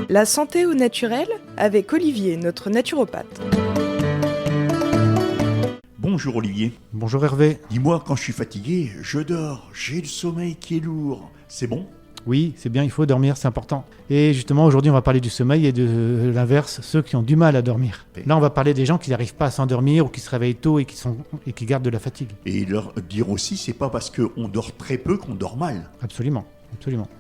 La santé au naturel avec Olivier, notre naturopathe. Bonjour Olivier. Bonjour Hervé. Dis-moi, quand je suis fatigué, je dors, j'ai le sommeil qui est lourd. C'est bon ? Oui, c'est bien, il faut dormir, c'est important. Et justement, aujourd'hui, on va parler du sommeil et de l'inverse, ceux qui ont du mal à dormir. Là, on va parler des gens qui n'arrivent pas à s'endormir ou qui se réveillent tôt et qui gardent de la fatigue. Et leur dire aussi, c'est pas parce qu'on dort très peu qu'on dort mal. Absolument.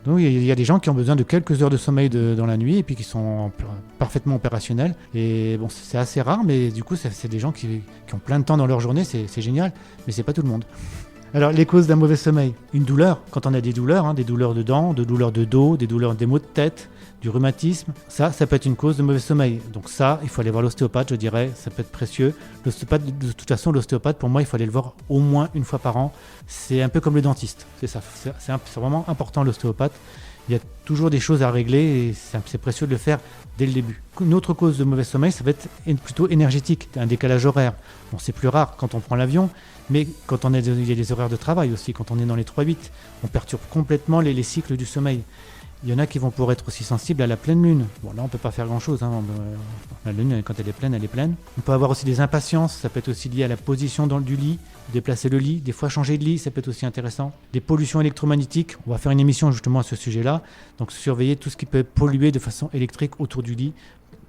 Donc, il y a des gens qui ont besoin de quelques heures de sommeil dans la nuit et puis qui sont parfaitement opérationnels. Et bon, c'est assez rare, mais du coup, c'est des gens qui ont plein de temps dans leur journée, c'est génial, mais c'est pas tout le monde. Alors, les causes d'un mauvais sommeil. Une douleur, quand on a des douleurs de dents, des douleurs de dos, des maux de tête, du rhumatisme, ça peut être une cause de mauvais sommeil. Donc ça, il faut aller voir l'ostéopathe, je dirais, ça peut être précieux. L'ostéopathe, de toute façon, pour moi, il faut aller le voir au moins une fois par an. C'est un peu comme le dentiste, c'est ça. C'est vraiment important, l'ostéopathe. Il y a toujours des choses à régler et c'est précieux de le faire dès le début. Une autre cause de mauvais sommeil, ça va être plutôt énergétique, un décalage horaire. Bon, c'est plus rare quand on prend l'avion, mais quand il y a des horaires de travail aussi, quand on est dans les 3-8, on perturbe complètement les cycles du sommeil. Il y en a qui vont pouvoir être aussi sensibles à la pleine lune. Bon, là, on ne peut pas faire grand-chose. La lune, quand elle est pleine, elle est pleine. On peut avoir aussi des impatiences. Ça peut être aussi lié à la position du lit, déplacer le lit. Des fois, changer de lit, ça peut être aussi intéressant. Des pollutions électromagnétiques. On va faire une émission justement à ce sujet-là. Donc, surveiller tout ce qui peut polluer de façon électrique autour du lit.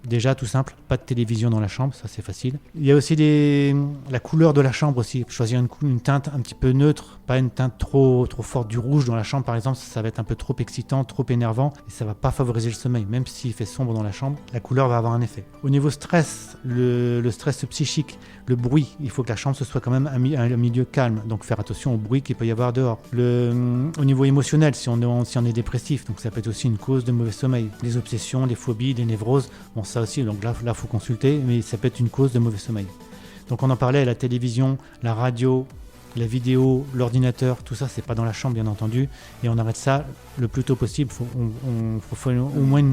Déjà, tout simple, pas de télévision dans la chambre, ça c'est facile. Il y a aussi la couleur de la chambre aussi. Choisir une teinte un petit peu neutre, pas une teinte trop forte du rouge dans la chambre par exemple, ça va être un peu trop excitant, trop énervant et ça va pas favoriser le sommeil. Même s'il fait sombre dans la chambre, la couleur va avoir un effet. Au niveau stress, le stress psychique, le bruit, il faut que la chambre ce soit quand même un milieu calme. Donc faire attention au bruit qu'il peut y avoir dehors. Au niveau émotionnel, si on est dépressif, donc ça peut être aussi une cause de mauvais sommeil. Les obsessions, les phobies, les névroses, bon ça aussi, donc là faut consulter, mais ça peut être une cause de mauvais sommeil. Donc on en parlait à la télévision, la radio, la vidéo, l'ordinateur, tout ça c'est pas dans la chambre bien entendu, et on arrête ça le plus tôt possible. Faut au moins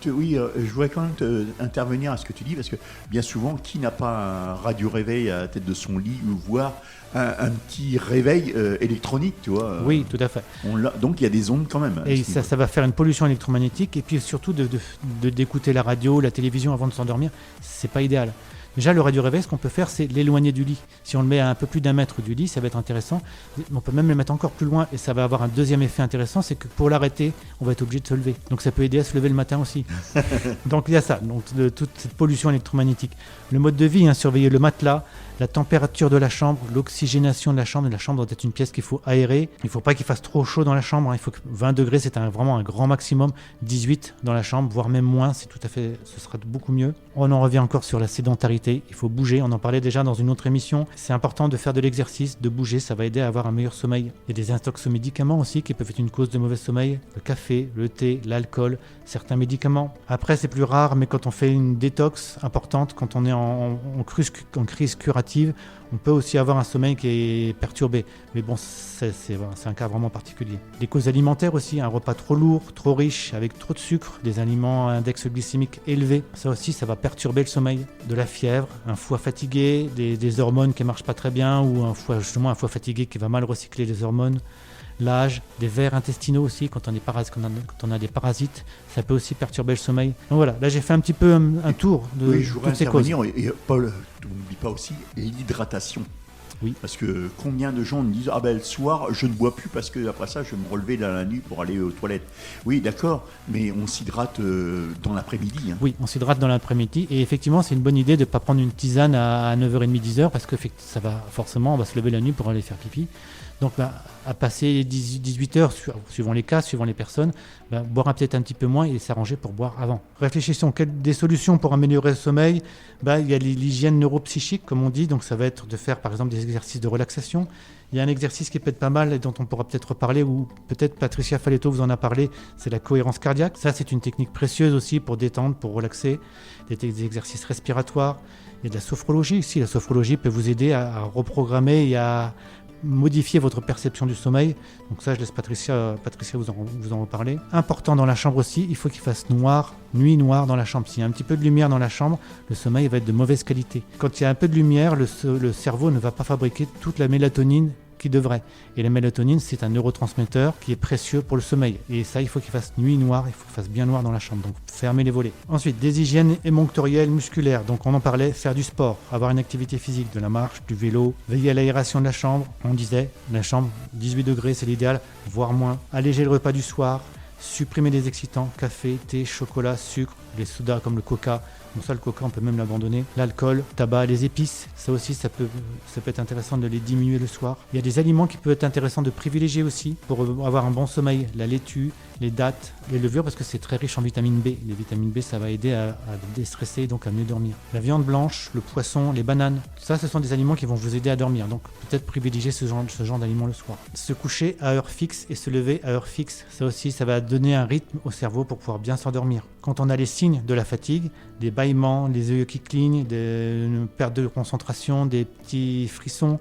Oui, je voudrais quand même intervenir à ce que tu dis, parce que bien souvent, qui n'a pas un radio-réveil à la tête de son lit, ou voire un petit réveil électronique, tu vois. Oui, tout à fait. Donc il y a des ondes quand même. Et ça va faire une pollution électromagnétique, et puis surtout d'écouter la radio, la télévision avant de s'endormir, c'est pas idéal. Déjà, le radio-réveil, ce qu'on peut faire, c'est l'éloigner du lit. Si on le met à un peu plus d'1 mètre du lit, ça va être intéressant. On peut même le mettre encore plus loin et ça va avoir un deuxième effet intéressant, c'est que pour l'arrêter, on va être obligé de se lever. Donc ça peut aider à se lever le matin aussi. Donc il y a ça, toute cette pollution électromagnétique. Le mode de vie, surveiller le matelas, la température de la chambre, l'oxygénation de la chambre. La chambre doit être une pièce qu'il faut aérer. Il ne faut pas qu'il fasse trop chaud dans la chambre. Il faut que 20 degrés, c'est vraiment un grand maximum. 18 dans la chambre, voire même moins, ce sera beaucoup mieux. On en revient encore sur la sédentarité. Il faut bouger. On en parlait déjà dans une autre émission. C'est important de faire de l'exercice, de bouger. Ça va aider à avoir un meilleur sommeil. Il y a des intox aux médicaments aussi qui peuvent être une cause de mauvais sommeil. Le café, le thé, l'alcool, certains médicaments. Après, c'est plus rare, mais quand on fait une détox importante, quand on est en crise curative, on peut aussi avoir un sommeil qui est perturbé. Mais bon, c'est un cas vraiment particulier. Les causes alimentaires aussi, un repas trop lourd, trop riche, avec trop de sucre, des aliments à index glycémique élevé. Ça aussi, ça va perturber le sommeil. De la fièvre, un foie fatigué, des hormones qui ne marchent pas très bien, ou un foie fatigué qui va mal recycler les hormones. L'âge, des vers intestinaux aussi, quand on a des parasites, ça peut aussi perturber le sommeil. Donc voilà, là j'ai fait un petit peu un tour de toutes ces causes. Et Paul, tu n'oublies pas aussi l'hydratation. Oui. Parce que combien de gens me disent « Ah ben le soir, je ne bois plus parce que après ça, je vais me relever dans la nuit pour aller aux toilettes. » Oui, d'accord, mais on s'hydrate dans l'après-midi. Oui, on s'hydrate dans l'après-midi. Et effectivement, c'est une bonne idée de ne pas prendre une tisane à 9h30, 10h, parce que on va se lever la nuit pour aller faire pipi. Donc, à passer 18 heures, suivant les cas, suivant les personnes, boire peut-être un petit peu moins et s'arranger pour boire avant. Réfléchissons, des solutions pour améliorer le sommeil. Il y a l'hygiène neuropsychique, comme on dit. Donc, ça va être de faire, par exemple, des exercices de relaxation. Il y a un exercice qui peut être pas mal et dont on pourra peut-être reparler, ou peut-être Patricia Faletto vous en a parlé, c'est la cohérence cardiaque. Ça, c'est une technique précieuse aussi pour détendre, pour relaxer. Des exercices respiratoires. Il y a de la sophrologie aussi. La sophrologie peut vous aider à reprogrammer et à modifier votre perception du sommeil. Donc ça, je laisse Patricia vous en reparler. Important dans la chambre aussi, il faut qu'il fasse noir, nuit noire dans la chambre. S'il y a un petit peu de lumière dans la chambre, le sommeil va être de mauvaise qualité. Quand il y a un peu de lumière, le cerveau ne va pas fabriquer toute la mélatonine qu'il devrait. Et la mélatonine, c'est un neurotransmetteur qui est précieux pour le sommeil. Et ça, il faut qu'il fasse nuit noire, il faut qu'il fasse bien noir dans la chambre. Donc, fermez les volets. Ensuite, des hygiènes émonctorielles musculaires. Donc, on en parlait, faire du sport, avoir une activité physique, de la marche, du vélo, veiller à l'aération de la chambre. On disait, la chambre, 18 degrés, c'est l'idéal, voire moins. Alléger le repas du soir, supprimer les excitants, café, thé, chocolat, sucre, les sodas comme le coca. Bon, ça, le coca, on peut même l'abandonner. L'alcool, tabac, les épices, ça aussi, ça peut être intéressant de les diminuer le soir. Il y a des aliments qui peuvent être intéressants de privilégier aussi pour avoir un bon sommeil. La laitue, les dattes, les levures, parce que c'est très riche en vitamine B. Les vitamines B, ça va aider à déstresser et donc à mieux dormir. La viande blanche, le poisson, les bananes, ça, ce sont des aliments qui vont vous aider à dormir. Donc, peut-être privilégier ce genre d'aliments le soir. Se coucher à heure fixe et se lever à heure fixe, ça aussi, ça va donner un rythme au cerveau pour pouvoir bien s'endormir. Quand on a les signes de la fatigue, des bâillements, les yeux qui clignent, une perte de concentration, des petits frissons,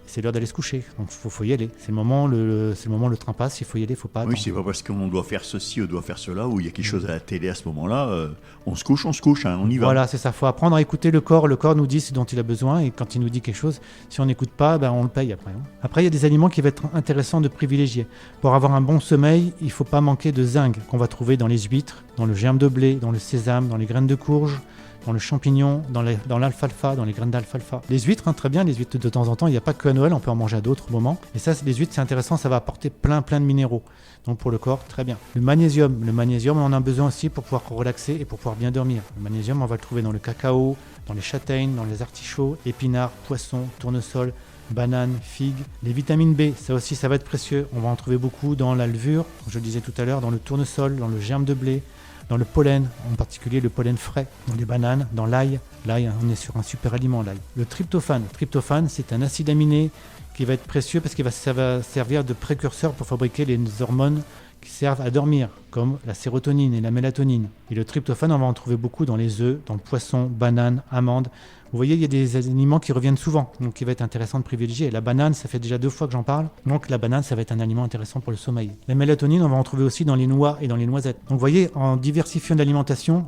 c'est l'heure d'aller se coucher. Donc il faut y aller. C'est le moment, le train passe, il faut y aller, il ne faut pas attendre. Oui, c'est pas parce qu'on doit faire ceci ou doit faire cela, ou il y a quelque chose à la télé à ce moment-là, on se couche, hein, on y va. Voilà, c'est ça. Il faut apprendre à écouter le corps. Le corps nous dit ce dont il a besoin, et quand il nous dit quelque chose, si on n'écoute pas, on le paye après. Après, il y a des aliments qui vont être intéressants de privilégier. Pour avoir un bon sommeil, il ne faut pas manquer de zinc qu'on va trouver dans les huîtres, dans le germe de blé, dans le sésame, dans les graines de courge, dans le champignon, dans l'alfalfa, dans les graines d'alfalfa. Les huîtres, très bien, les huîtres de temps en temps, il n'y a pas que à Noël, on peut en manger à d'autres moments. Et ça, les huîtres, c'est intéressant, ça va apporter plein de minéraux. Donc pour le corps, très bien. Le magnésium, on en a besoin aussi pour pouvoir relaxer et pour pouvoir bien dormir. Le magnésium, on va le trouver dans le cacao, dans les châtaignes, dans les artichauts, épinards, poissons, tournesol, bananes, figues. Les vitamines B, ça aussi, ça va être précieux. On va en trouver beaucoup dans la levure, comme je le disais tout à l'heure, dans le tournesol, dans le germe de blé, dans le pollen, en particulier le pollen frais, dans les bananes, dans l'ail. L'ail, on est sur un super aliment, l'ail. Le tryptophane. Le tryptophane, c'est un acide aminé qui va être précieux parce que ça va servir de précurseur pour fabriquer les hormones qui servent à dormir, comme la sérotonine et la mélatonine. Et le tryptophane, on va en trouver beaucoup dans les œufs, dans le poisson, bananes, amandes. Vous voyez, il y a des aliments qui reviennent souvent, donc il va être intéressant de privilégier. La banane, ça fait déjà 2 fois que j'en parle, donc la banane, ça va être un aliment intéressant pour le sommeil. La mélatonine, on va en trouver aussi dans les noix et dans les noisettes. Donc vous voyez, en diversifiant l'alimentation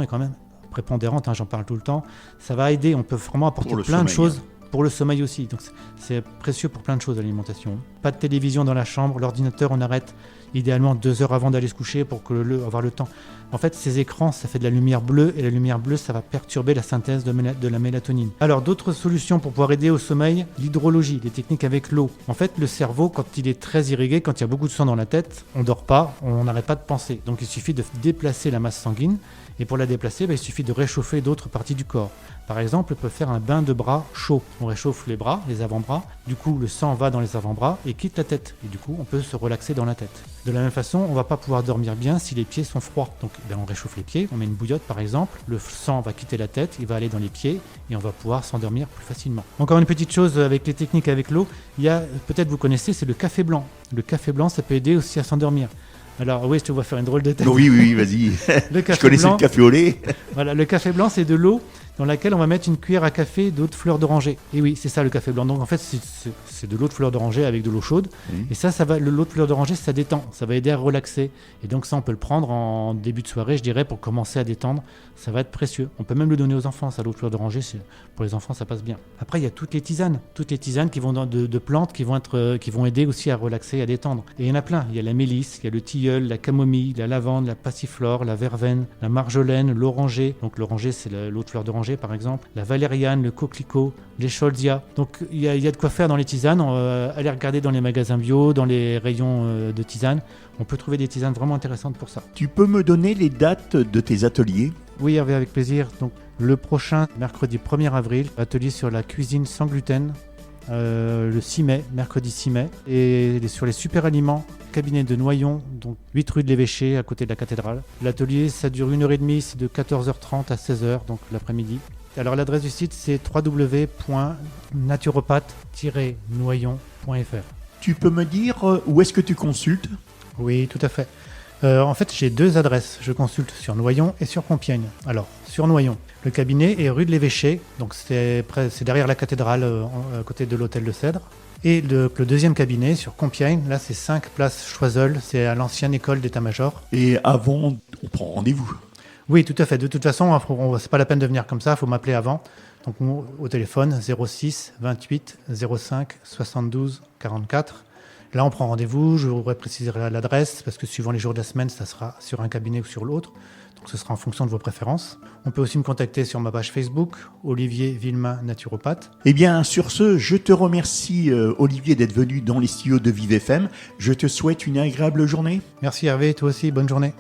est quand même prépondérante, j'en parle tout le temps, ça va aider, on peut vraiment apporter plein de choses. Pour le sommeil aussi, donc c'est précieux pour plein de choses l'alimentation. Pas de télévision dans la chambre, l'ordinateur on arrête idéalement 2 heures avant d'aller se coucher pour avoir le temps. En fait, ces écrans, ça fait de la lumière bleue et la lumière bleue, ça va perturber la synthèse de la mélatonine. Alors d'autres solutions pour pouvoir aider au sommeil, l'hydrologie, les techniques avec l'eau. En fait, le cerveau, quand il est très irrigué, quand il y a beaucoup de sang dans la tête, on dort pas, on n'arrête pas de penser. Donc il suffit de déplacer la masse sanguine et pour la déplacer, il suffit de réchauffer d'autres parties du corps. Par exemple, on peut faire un bain de bras chaud. On réchauffe les bras, les avant-bras. Du coup, le sang va dans les avant-bras et quitte la tête. Et du coup, on peut se relaxer dans la tête. De la même façon, on ne va pas pouvoir dormir bien si les pieds sont froids. Donc, on réchauffe les pieds. On met une bouillotte, par exemple. Le sang va quitter la tête, il va aller dans les pieds et on va pouvoir s'endormir plus facilement. Encore une petite chose avec les techniques avec l'eau. Il y a, peut-être vous connaissez, c'est le café blanc. Le café blanc, ça peut aider aussi à s'endormir. Alors oui, je te vois faire une drôle de tête. Oui, vas-y. Je connaissais le café au lait. Voilà, le café blanc, c'est de l'eau dans laquelle on va mettre une cuillère à café d'eau de fleur d'oranger. Et oui, c'est ça le café blanc. Donc en fait, c'est de l'eau de fleur d'oranger avec de l'eau chaude. Oui. Et ça va, l'eau de fleur d'oranger, ça détend. Ça va aider à relaxer. Et donc ça, on peut le prendre en début de soirée, je dirais, pour commencer à détendre. Ça va être précieux. On peut même le donner aux enfants. Ça, l'eau de fleur d'oranger, pour les enfants, ça passe bien. Après, il y a toutes les tisanes qui vont de plantes qui vont aider aussi à relaxer, à détendre. Et il y en a plein. Il y a la mélisse, il y a le tilleul, la camomille, la lavande, la passiflore, la verveine, la marjolaine, l'oranger. Donc l'oranger, c'est l'eau de fleur d'oranger par exemple, la valériane, le coquelicot, l'écholdia. Donc il y a de quoi faire dans les tisanes. Allez regarder dans les magasins bio, dans les rayons de tisanes. On peut trouver des tisanes vraiment intéressantes pour ça. Tu peux me donner les dates de tes ateliers ? Oui, avec plaisir. Donc le prochain, mercredi 1er avril, atelier sur la cuisine sans gluten. Le 6 mai, mercredi 6 mai, et sur les super aliments, cabinet de Noyon, donc 8 rue de l'Évêché, à côté de la cathédrale. L'atelier, ça dure 1h30, c'est de 14h30 à 16h, donc l'après-midi. Alors l'adresse du site, c'est www.naturopathe-noyon.fr. Tu peux me dire où est-ce que tu consultes ? Oui, tout à fait. En fait, j'ai 2 adresses. Je consulte sur Noyon et sur Compiègne. Alors, sur Noyon, le cabinet est rue de l'Évêché, donc c'est derrière la cathédrale, à côté de l'hôtel de Cèdre. Et le deuxième cabinet, sur Compiègne, là, c'est 5 place Choiseul, c'est à l'ancienne école d'état-major. Et avant, on prend rendez-vous ? Oui, tout à fait. De toute façon, c'est pas la peine de venir comme ça, il faut m'appeler avant. Donc au téléphone 06 28 05 72 44. Là, on prend rendez-vous. Je vous préciserai l'adresse parce que suivant les jours de la semaine, ça sera sur un cabinet ou sur l'autre. Donc ce sera en fonction de vos préférences. On peut aussi me contacter sur ma page Facebook, Olivier Villemain, naturopathe. Eh bien, sur ce, je te remercie, Olivier, d'être venu dans les studios de Vive FM. Je te souhaite une agréable journée. Merci Hervé, toi aussi, bonne journée.